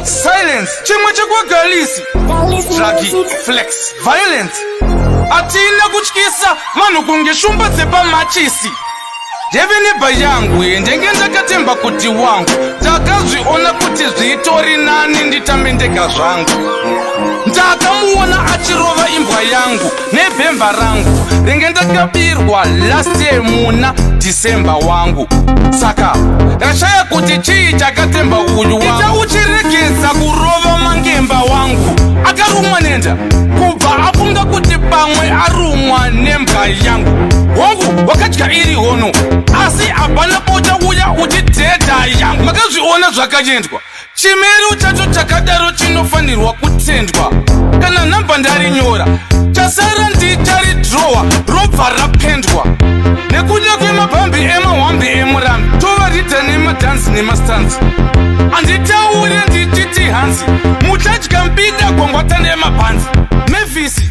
silence chimwe chekwagalisi dragi flex violence atina kutyisa manu kunge shumba dzepamachisi Devineba yangu ndenge ndakatemba kuti wangu ndakazviona kuti zvitori nani nditamendeka zvangu ndakamuona achirova imbwa yangu nebhemba rangu renge ndakabirwa last year muna December wangu saka rashaya kuti chii chakatemba uyu wangu ita uchiregedza kurova mangemba wangu akarumwa nenda kubva afunga kuti pamwe arumwa nembwa yangu wangu wakadya iri hono asi hapana pota uya uchidhedha yangu makazviona zvakanyendwa chimero chacho chakadaro chinofanirwa kutendwa kana nhamba ndarinyora chasara ndicharidrowa robva rapendwa nekuda kwemabhambi emahwambi emurambi tovaridha nemadhanzi nemastanzi handitaure ndichiti hanzi muchadya mbida gwangwata nemabhanzi mevhisi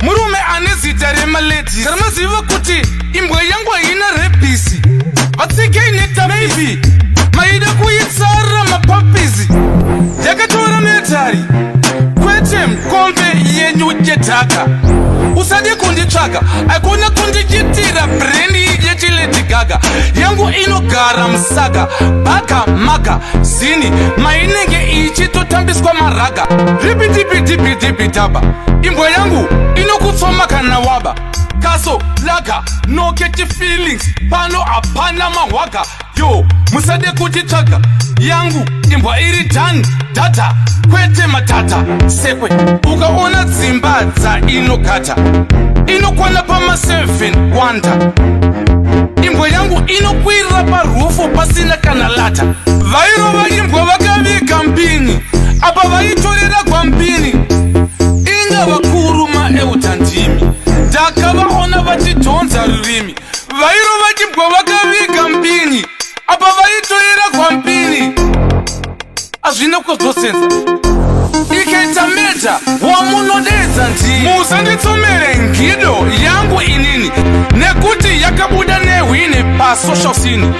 murume ane zita remaledi ramaziva kuti imbwa yangu haina rebhisi vatsikei netapisi maida kuitsara mapapisi yakatora metari kwete mkombe yenyu yedhaka usade kunditsvaka akuna kundichitira brendi yechiledi gaga yangu inogara musaka bhaka maka zini mainenge ichitotambiswa maraga ripidipidipidipidaba imbwa yangu inokutsoma kana waba kaso laga no catchy feelings pano hapana mahwaga yo musade kutitsvaka yangu imbwa iri done data kwete matata sekwe ukaona dzimba dzainogata inokwana pama7 wanda imbwa yangu inokwirira parufu pasina kana lata vairova imbwa vakaviga mpini apa vaitorera kwampini inga vakuru maeutandimi ndakavaona vachidhonza rurimi vairova imbwa vakaviga mpini apa vaitorera kwampini hazvina kuzosenza ikaita meta wamunodedza ndii musanditsomere ngido yangu inini nekuti yakabuda nehwine pasocial scene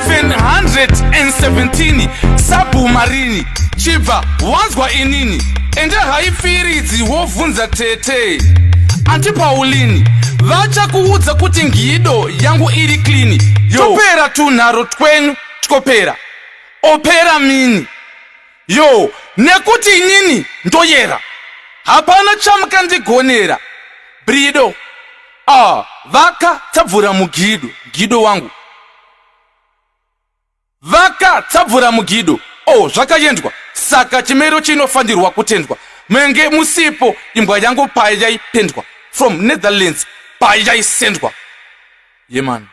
717 sabhumarini chibva wanzwa inini ende haifiridzi wovhunza tete antipaulini vachakuudza kuti ngido yangu iri klini topera tunharo twenyu tikopera opera mini yo nekuti inini ndoyera hapana chamukandigonera brido vaka tabvura mugido gido wangu vaka tabvura mugido zvakayendwa saka chimero chinofanirwa kutendwa menge musipo imbwa yangu paya yaipendwa from Netherlands paya yaisendwa yemani